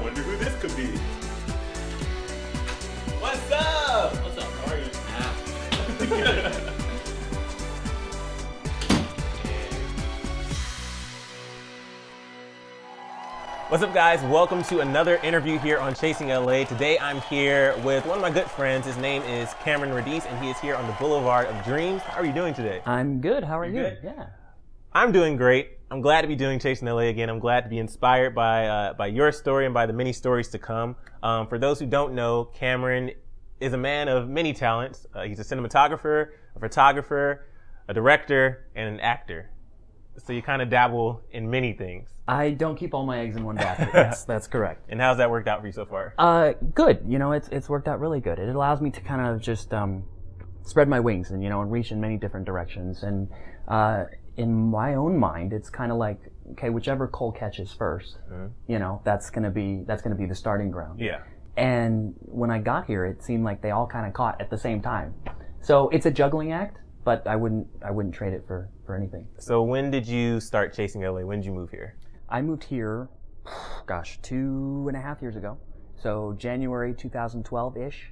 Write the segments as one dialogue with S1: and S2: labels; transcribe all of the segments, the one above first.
S1: wonder who this could be. What's up?
S2: What's up? How are you?
S1: What's up, guys? Welcome to another interview here on Chasing LA. Today I'm here with one of my good friends. His name is Cameron Radice, and he is here on the Boulevard of Dreams. How are you doing today?
S2: I'm good. How are you?
S1: Good?
S2: Yeah.
S1: I'm doing great. I'm glad to be doing Chasing LA again. I'm glad to be inspired by your story and by the many stories to come. For those who don't know, Cameron is a man of many talents. He's a cinematographer, a photographer, a director, and an actor. So you kind of dabble in many things.
S2: I don't keep all my eggs in one basket. That's correct.
S1: And how's that worked out for you so far?
S2: Good. You know, it's worked out really good. It allows me to kind of just spread my wings and and reach in many different directions. And in my own mind, it's kind of like, okay, whichever coal catches first, that's gonna be the starting ground.
S1: Yeah.
S2: And when I got here, it seemed like they all kind of caught at the same time. So it's a juggling act, but I wouldn't trade it for anything.
S1: So when did you start Chasing LA? When did you move here?
S2: I moved here, 2.5 years ago. So January 2012-ish.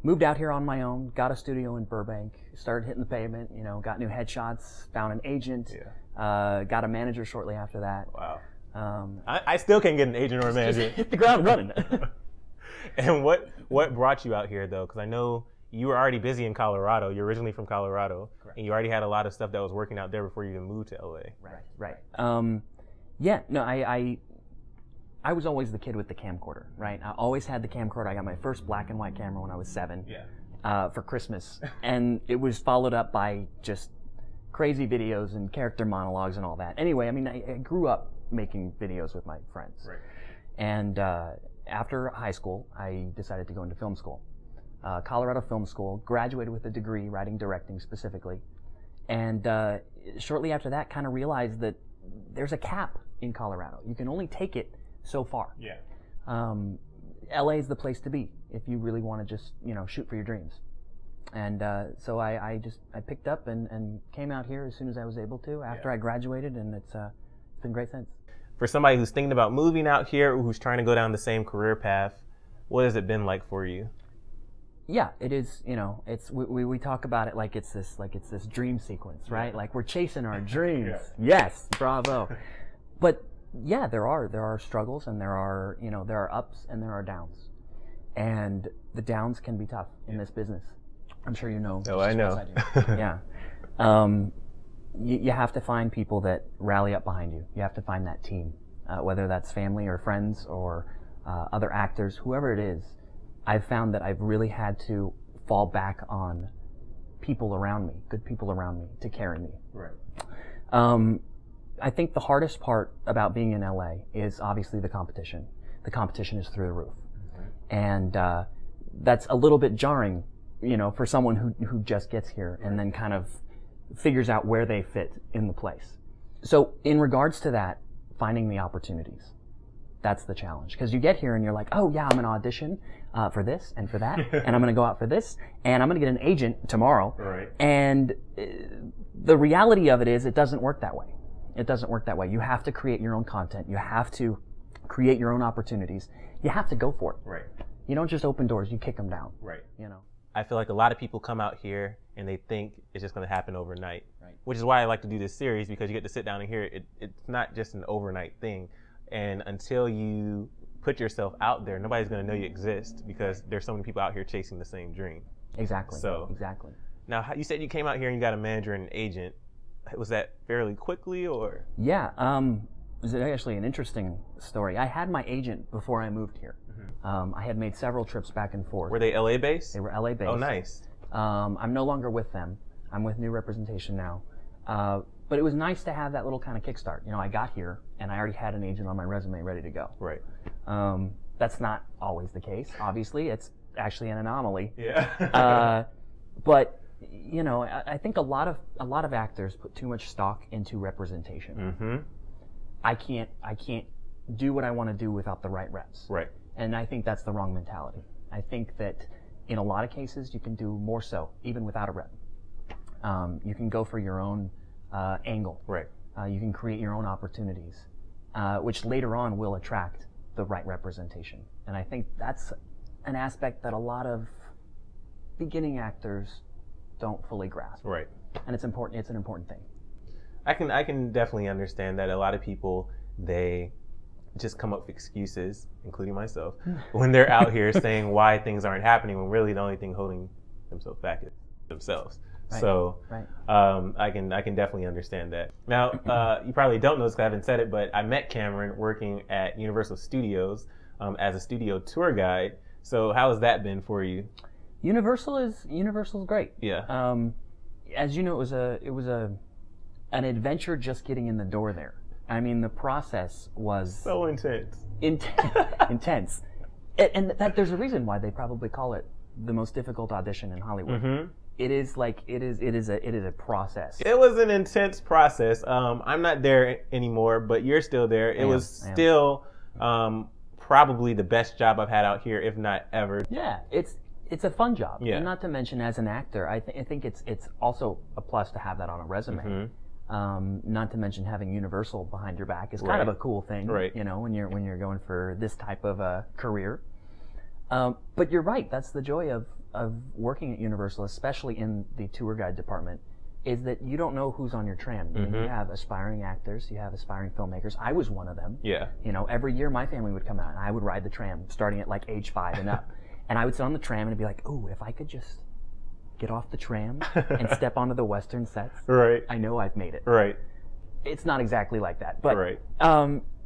S2: Moved out here on my own, got a studio in Burbank, started hitting the pavement, got new headshots, found an agent, got a manager shortly after that.
S1: Wow. I still can't get an agent or a manager.
S2: Just hit the ground running.
S1: And what brought you out here, though? Because I know you were already busy in Colorado. You're originally from Colorado. Correct. And you already had a lot of stuff that was working out there before you even moved to LA.
S2: Right. I was always the kid with the camcorder, right? I always had the camcorder. I got my first black and white camera when I was 7 for Christmas. And it was followed up by just crazy videos and character monologues and all that. Anyway, I grew up making videos with my friends. Right. And after high school, I decided to go into film school. Colorado Film School, graduated with a degree, writing, directing specifically. And shortly after that, kind of realized that there's a cap in Colorado. You can only take it so far.
S1: Yeah.
S2: LA is the place to be if you really want to just, shoot for your dreams. And so I picked up and came out here as soon as I was able to after I graduated, and it's been great since.
S1: For somebody who's thinking about moving out here or who's trying to go down the same career path, what has it been like for you?
S2: Yeah, it is. We talk about it like it's this dream sequence, right? Like we're chasing our dreams. Yes, bravo. But yeah, there are struggles, and there are ups and there are downs, and the downs can be tough in this business. I'm sure you know.
S1: Oh, I know.
S2: Yeah. You have to find people that rally up behind you. You have to find that team, whether that's family or friends or other actors, whoever it is. I've found that I've really had to fall back on people around me, good people around me, to carry me.
S1: Right.
S2: I think the hardest part about being in LA is obviously the competition. The competition is through the roof. Mm-hmm. And that's a little bit jarring, for someone who just gets here and then kind of figures out where they fit in the place. So in regards to that, finding the opportunities. That's the challenge. Because you get here and you're like, oh yeah, I'm going to audition for this and for that, and I'm going to go out for this, and I'm going to get an agent tomorrow.
S1: Right.
S2: And the reality of it is it doesn't work that way. It doesn't work that way. You have to create your own content. You have to create your own opportunities. You have to go for it.
S1: Right.
S2: You don't just open doors, you kick them down.
S1: Right. I feel like a lot of people come out here and they think it's just going to happen overnight. Right. Which is why I like to do this series, because you get to sit down and hear it. It's not just an overnight thing. And until you put yourself out there, nobody's going to know you exist, because there's so many people out here chasing the same dream.
S2: Exactly.
S1: Exactly. Now, you said you came out here and you got a manager and an agent. Was that fairly quickly, or?
S2: Yeah. It was actually an interesting story. I had my agent before I moved here. Mm-hmm. I had made several trips back and forth.
S1: Were they LA based?
S2: They were LA based.
S1: Oh, nice.
S2: I'm no longer with them. I'm with New Representation now. But it was nice to have that little kind of kickstart. I got here and I already had an agent on my resume ready to go. Right. That's not always the case. Obviously, it's actually an anomaly.
S1: Yeah.
S2: But I think a lot of actors put too much stock into representation.
S1: Mm-hmm.
S2: I can't do what I want to do without the right reps.
S1: Right.
S2: And I think that's the wrong mentality. I think that in a lot of cases you can do more so even without a rep. You can go for your own angle.
S1: Right.
S2: You can create your own opportunities, which later on will attract the right representation. And I think that's an aspect that a lot of beginning actors don't fully grasp.
S1: Right.
S2: And it's important. It's an important thing.
S1: I can definitely understand that a lot of people, they just come up with excuses, including myself, when they're out here saying why things aren't happening, when really the only thing holding themselves back is themselves. Right. So I can definitely understand that. Now, you probably don't know this because I haven't said it, but I met Cameron working at Universal Studios as a studio tour guide. So how has that been for you?
S2: Universal's great.
S1: Yeah.
S2: As you know, it was an adventure just getting in the door there. I mean, the process was
S1: so intense.
S2: Intense. And that there's a reason why they probably call it the most difficult audition in Hollywood. Mm-hmm. It is a process.
S1: It was an intense process. I'm not there anymore, but you're still there. It was still probably the best job I've had out here, if not ever.
S2: Yeah, it's a fun job. Yeah. And not to mention, as an actor, I think it's also a plus to have that on a resume. Mm-hmm. Not to mention having Universal behind your back is kind of a cool thing. Right. You know, when you're going for this type of a career. But you're right. That's the joy of working at Universal, especially in the tour guide department, is that you don't know who's on your tram. Mm-hmm. I mean, you have aspiring actors, you have aspiring filmmakers. I was one of them. Yeah. You know, every year my family would come out and I would ride the tram starting at like age 5 and up. And I would sit on the tram and be like, oh, if I could just get off the tram and step onto the Western sets, right, I know I've made it. Right. It's not exactly like that. But, right.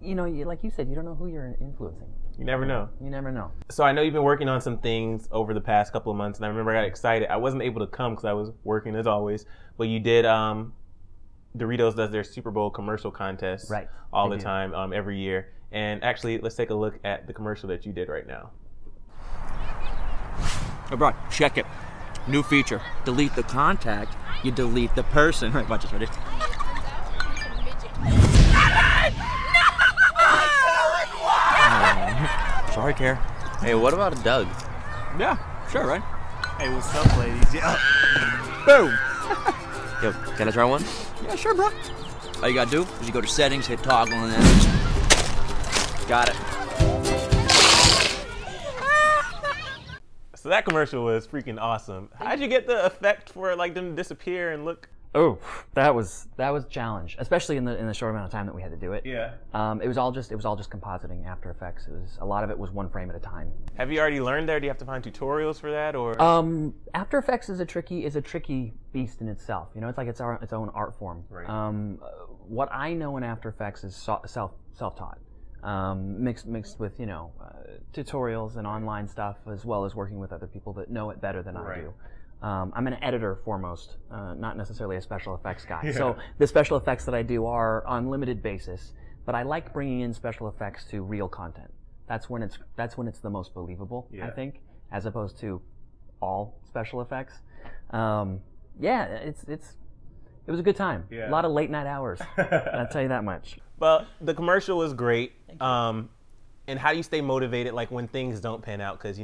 S2: You know, like you said, you don't know who you're influencing.
S1: You never know.
S2: You never know.
S1: So I know you've been working on some things over the past couple of months, and I remember I got excited. I wasn't able to come because I was working as always, but you did, Doritos does their Super Bowl commercial contest all the time, every year. And actually, let's take a look at the commercial that you did right now.
S3: Hey, bro, check it. New feature. Delete the contact, you delete the person. Right, watch this, ready? Sorry, Care.
S4: Hey, what about a Doug?
S3: Yeah, sure, right?
S5: Hey, what's up, ladies? Yeah.
S3: Boom!
S4: Yo, can I try one?
S3: Yeah, sure, bro. All you gotta do is you go to settings, hit toggle, and then... Got it.
S1: So that commercial was freaking awesome. How'd you get the effect for like them to disappear and look?
S2: Oh, that was a challenge, especially in the short amount of time that we had to do it. Yeah. It was all just compositing After Effects. A lot of it was one frame at a time.
S1: Have you already learned there? Do you have to find tutorials for that, or?
S2: After Effects is a tricky beast in itself. You know, it's like its own art form. Right. What I know in After Effects is self-taught, mixed with tutorials and online stuff, as well as working with other people that know it better than I do. I'm an editor foremost, not necessarily a special effects guy. Yeah. So the special effects that I do are on limited basis, but I like bringing in special effects to real content. That's when it's the most believable, I think, as opposed to all special effects. It was a good time. Yeah. A lot of late night hours. I'll tell you that much.
S1: Well, the commercial was great. And how do you stay motivated, like when things don't pan out? Because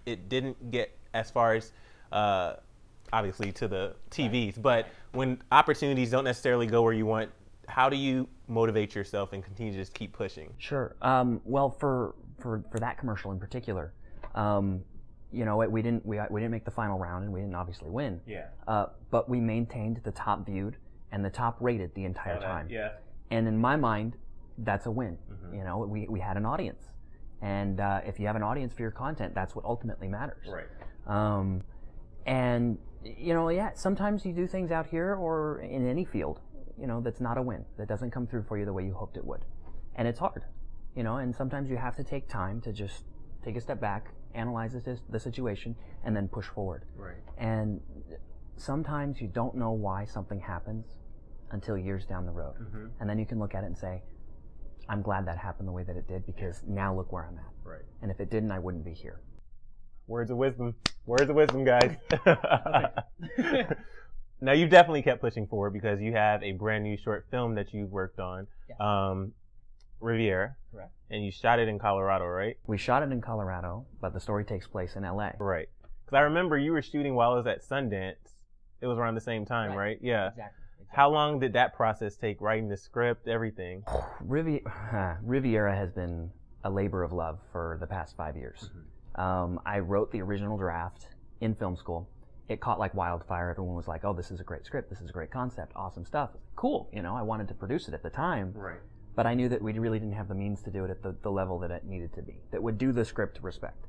S1: it didn't get as far as obviously to the TVs, but when opportunities don't necessarily go where you want, how do you motivate yourself and continue to just keep pushing?
S2: Sure. Well, for that commercial in particular, we didn't make the final round and we didn't obviously win. Yeah. But we maintained the top viewed and the top rated the entire time. Yeah. And in my mind, that's a win. Mm-hmm. We had an audience, and if you have an audience for your content, that's what ultimately matters. Right. And sometimes you do things out here or in any field, that's not a win, that doesn't come through for you the way you hoped it would, and it's hard, and sometimes you have to take time to just take a step back, analyze the situation, and then push forward. Right. And sometimes you don't know why something happens until years down the road, mm-hmm. and then you can look at it and say, I'm glad that happened the way that it did, because now look where I'm at. Right. And if it didn't, I wouldn't be here.
S1: Words of wisdom. Words of wisdom, guys. Now, you've definitely kept pushing forward because you have a brand new short film that you've worked on, Riviera. Correct. And you shot it in Colorado, right?
S2: We shot it in Colorado, but the story takes place in LA.
S1: Right. Because I remember you were shooting while I was at Sundance. It was around the same time, right? Yeah. Exactly. How long did that process take, writing the script, everything?
S2: Riviera has been a labor of love for the past 5 years. I wrote the original draft in film school. It caught like wildfire. Everyone was like, oh, this is a great script. This is a great concept. Awesome stuff. Cool. You know, I wanted to produce it at the time.
S1: Right.
S2: But I knew that we really didn't have the means to do it at the level that it needed to be, that would do the script respect.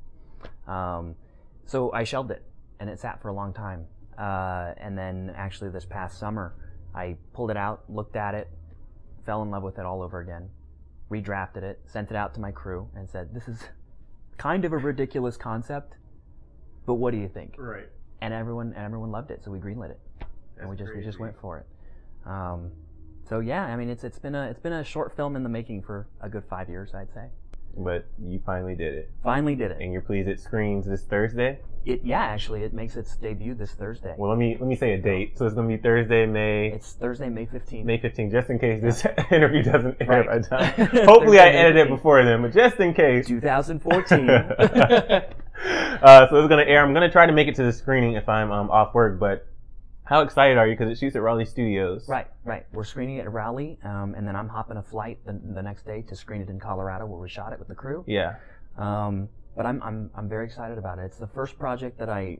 S2: So I shelved it, and it sat for a long time. And then actually this past summer, I pulled it out, looked at it, fell in love with it all over again, redrafted it, sent it out to my crew, and said, this is kind of a ridiculous concept, but what do you think?
S1: Right.
S2: And everyone loved it, so we greenlit it, and we just went for it. So yeah, I mean, it's been a short film in the making for a good 5 years, I'd say.
S1: But you finally did it.
S2: Finally did it.
S1: And you're pleased it screens this Thursday?
S2: Actually, it makes its debut this Thursday.
S1: Well, let me say a date. So it's going to be Thursday,
S2: It's Thursday, May 15th.
S1: May 15th, just in case this interview doesn't air by the time. Hopefully I edit it before then, but just in case.
S2: 2014.
S1: So it's going to air. I'm going to try to make it to the screening if I'm off work, but how excited are you? Because it shoots at Raleigh Studios.
S2: Right. We're screening it at Raleigh, and then I'm hopping a flight the next day to screen it in Colorado, where we shot it with the crew.
S1: Yeah.
S2: But I'm very excited about it. It's the first project that I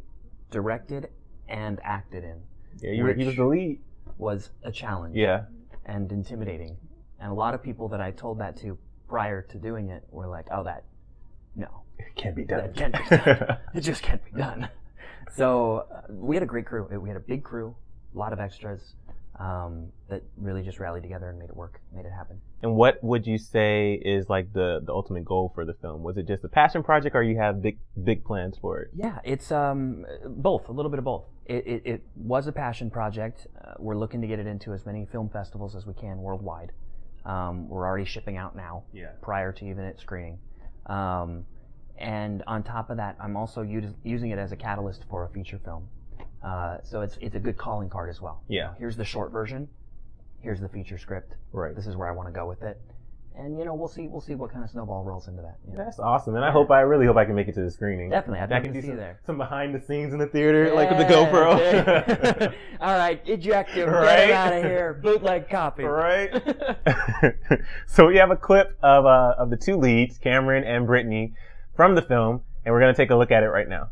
S2: directed and acted in.
S1: Yeah, he was the lead.
S2: Was a challenge.
S1: Yeah.
S2: And intimidating. And a lot of people that I told that to prior to doing it were like, "Oh, no,
S1: it can't be done.
S2: That can't be done. It just can't be done." So we had a great crew. We had a big crew, a lot of extras that really just rallied together and made it work, made it happen.
S1: And what would you say is like the ultimate goal for the film? Was it just a passion project, or you have big plans for it?
S2: Yeah, it's both, a little bit of both. It was a passion project. We're looking to get it into as many film festivals as we can worldwide. We're already shipping out now, prior to even it screening. And on top of that, I'm also using it as a catalyst for a feature film. So it's a good calling card as well.
S1: Yeah.
S2: Here's the short version. Here's the feature script.
S1: Right.
S2: This is where I want to go with it. And we'll see what kind of snowball rolls into that.
S1: That's awesome, and I really hope I can make it to the screening.
S2: Definitely, I'd love to see you there.
S1: Some behind the scenes in the theater, like with the GoPro.
S2: All right, eject him, get him out of here. Bootleg copy.
S1: Right. So we have a clip of the two leads, Cameron and Brittany, from the film, and we're going to take a look at it right now.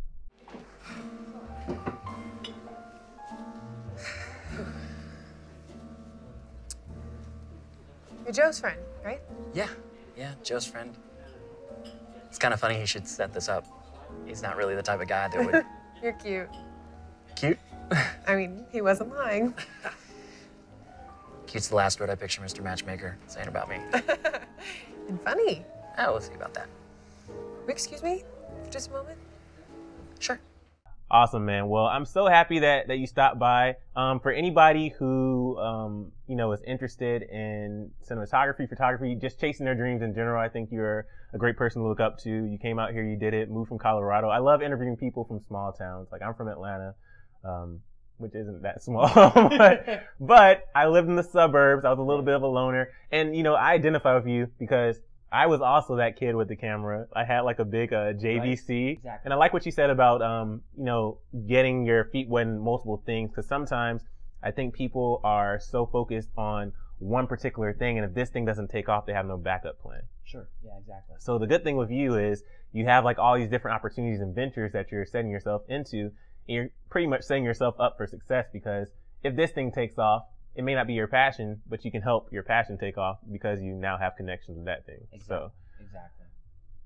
S6: You're Joe's friend, right?
S7: Yeah, Joe's friend. It's kind of funny he should set this up. He's not really the type of guy that would...
S6: You're cute.
S7: Cute?
S6: I mean, he wasn't lying.
S7: Cute's the last word I picture Mr. Matchmaker saying about me.
S6: And funny.
S7: Oh, we'll see about that.
S6: Excuse me for just a moment?
S7: Sure.
S1: Awesome, man. Well, I'm so happy that you stopped by. For anybody who, is interested in cinematography, photography, just chasing their dreams in general, I think you're a great person to look up to. You came out here, you did it, moved from Colorado. I love interviewing people from small towns. Like, I'm from Atlanta, which isn't that small, but I lived in the suburbs. I was a little bit of a loner. And, I identify with you because I was also that kid with the camera. I had like a big JVC. Right. Exactly. And I like what you said about, getting your feet wet in multiple things, because sometimes I think people are so focused on one particular thing, and if this thing doesn't take off, they have no backup plan.
S2: Sure. Yeah, exactly.
S1: So the good thing with you is you have like all these different opportunities and ventures that you're setting yourself into, and you're pretty much setting yourself up for success, because if this thing takes off, it may not be your passion, but you can help your passion take off because you now have connections with that thing.
S2: Exactly.
S1: So,
S2: exactly.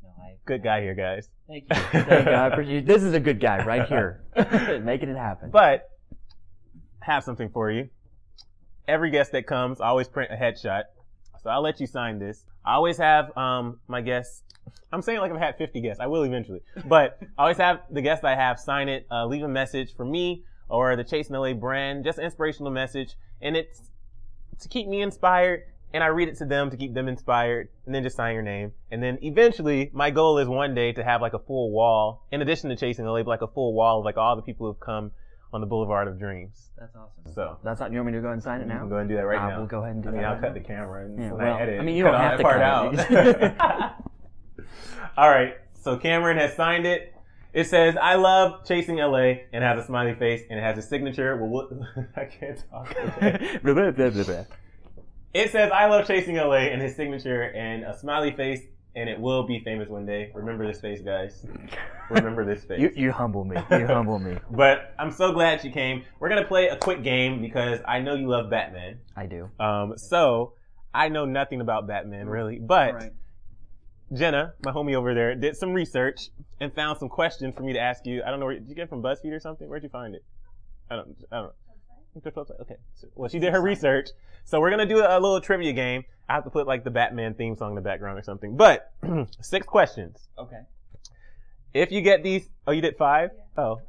S2: No,
S1: good guy here, guys.
S2: Thank you. Thank you. I appreciate. This is a good guy right here, making it happen.
S1: But I have something for you. Every guest that comes, I always print a headshot. So I'll let you sign this. I always have my guests. I'm saying like I've had 50 guests. I will eventually, but I always have the guests I have sign it, leave a message for me or the Chase in LA brand, just an inspirational message. And it's to keep me inspired, and I read it to them to keep them inspired, and then just sign your name. And then eventually, my goal is one day to have like a full wall, in addition to Chasing LA, like a full wall of like all the people who've come on the Boulevard of Dreams.
S2: That's awesome.
S1: So
S2: that's not. You want me to go ahead and sign it now?
S1: I'm going to do that right now.
S2: We'll go ahead and do that.
S1: I'll cut the camera and
S2: when
S1: I edit.
S2: You don't have to cut
S1: that part out. All right. So Cameron has signed it. It says, "I love Chasing LA," and has a smiley face, and it has a signature. Well, I can't talk. It says, "I love Chasing LA," and his signature, and a smiley face, and it will be famous one day. Remember this face, guys. Remember this face.
S2: You humble me. You humble me.
S1: But I'm so glad she came. We're going to play a quick game because I know you love Batman.
S2: I do.
S1: So I know nothing about Batman, really. But Jenna, my homie over there, did some research and found some questions for me to ask you. I don't know, did you get it from BuzzFeed or something? Where'd you find it? I don't know. Okay. Well, she did her research. So we're going to do a little trivia game. I have to put like the Batman theme song in the background or something. But 6 questions.
S2: Okay.
S1: If you get these, oh, you did 5? Yeah. Oh.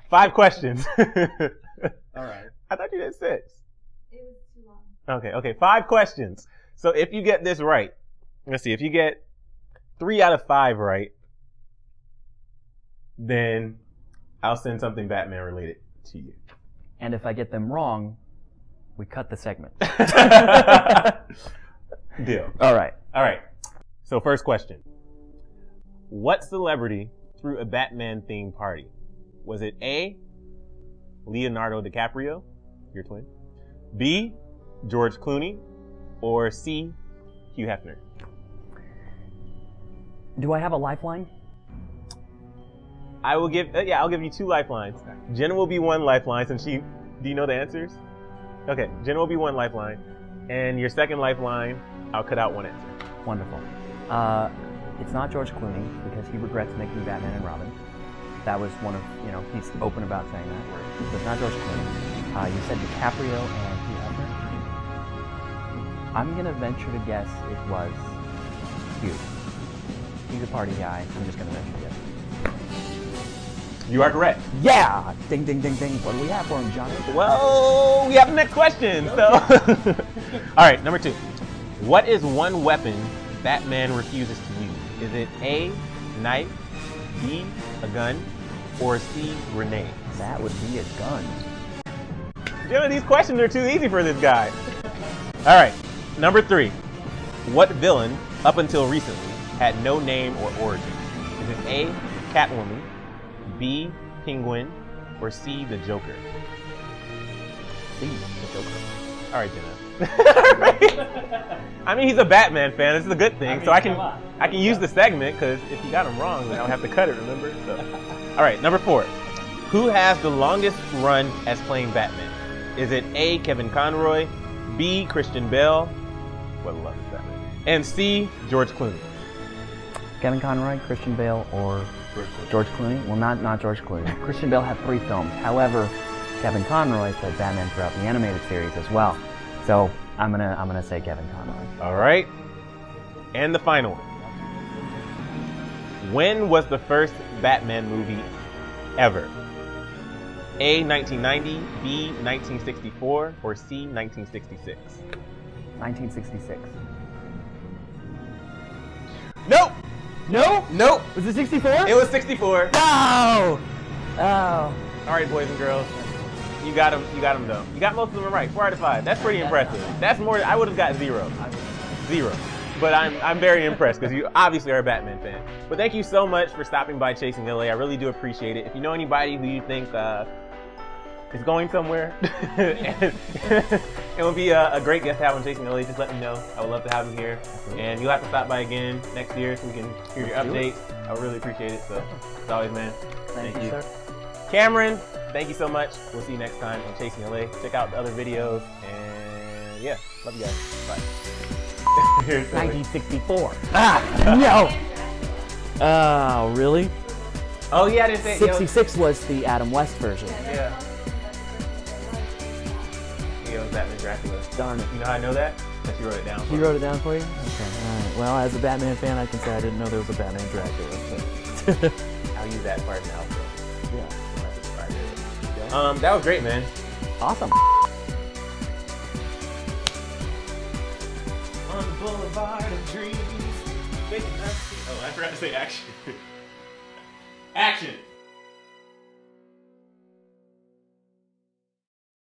S1: 5 questions.
S2: All right.
S1: I thought you did 6.
S8: It was too long.
S1: Okay. 5 questions. So if you get this right, let's see, if you get 3 out of 5 right, then I'll send something Batman related to you.
S2: And if I get them wrong, we cut the segment.
S1: Deal.
S2: All right.
S1: So first question. What celebrity threw a Batman-themed party? Was it A, Leonardo DiCaprio, your twin, B, George Clooney, or C, Hugh Hefner?
S2: Do I have a lifeline?
S1: I'll give you 2 lifelines. Okay. Jenna will be 1 lifeline since do you know the answers? Okay, Jenna will be 1 lifeline. And your second lifeline, I'll cut out 1 answer.
S2: Wonderful. It's not George Clooney because he regrets making Batman and Robin. That was one of, he's open about saying that. So it's not George Clooney. You said DiCaprio and Hugh Hefner. I'm going to venture to guess it was Hugh. He's a party guy. I'm just going to venture to guess.
S1: You are correct.
S2: Yeah! Ding, ding, ding, ding. What do we have for him, Johnny?
S1: Well, we have the next question. So, all right, number 2. What is one weapon Batman refuses to use? Is it A, knife, B, a gun, or C, grenade?
S2: That would be a gun.
S1: Jenna, these questions are too easy for this guy. All right, number 3. What villain, up until recently, had no name or origin? Is it A, Catwoman, B, Penguin, or C, the Joker?
S2: C, the Joker.
S1: All right, Jenna. I mean, he's a Batman fan. This is a good thing. So I can use the segment because if you got him wrong, then I'll have to cut it. Remember? So. All right, number 4. Who has the longest run as playing Batman? Is it A, Kevin Conroy, B, Christian Bale, what love is Batman, and C, George Clooney?
S2: Kevin Conroy, Christian Bale, or George Clooney? Well, not George Clooney. Christian Bale had 3 films. However, Kevin Conroy played Batman throughout the animated series as well. So I'm gonna say Kevin Conroy.
S1: All right. And the final one. When was the first Batman movie ever? A, 1990, B, 1964, or C, 1966?
S2: 1966.
S1: Nope. Nope.
S2: Was it 64?
S1: It was 64.
S2: No! Oh.
S1: All right, boys and girls. You got them though. You got most of them right. 4 out of 5. That's pretty impressive. That's more, I would have got 0. 0. But I'm very impressed because you obviously are a Batman fan. But thank you so much for stopping by Chasing LA. I really do appreciate it. If you know anybody who you think is going somewhere and it would be a great guest to have on Chasing LA, just let me know. I would love to have him here. And you'll have to stop by again next year so we can hear your updates. I would really appreciate it. So as always, man,
S2: Thank you, sir.
S1: Cameron, thank you so much. We'll see you next time on Chasing LA. Check out the other videos. And yeah, love you guys. Bye.
S2: 1964. No! Oh, really?
S1: Oh, yeah, I didn't say
S2: 66 was the Adam West version.
S1: Yeah. It was Batman Dracula.
S2: Darn it.
S1: You know how I know that? Because you wrote it down.
S2: He wrote it down for you? Okay, all right. Well, as a Batman fan, I can say I didn't know there was a Batman Dracula. But
S1: I'll use that part in the outro.
S2: yeah.
S1: That was great, man.
S2: Awesome.
S1: On the boulevard of dreams. Oh, I forgot to say action. Action!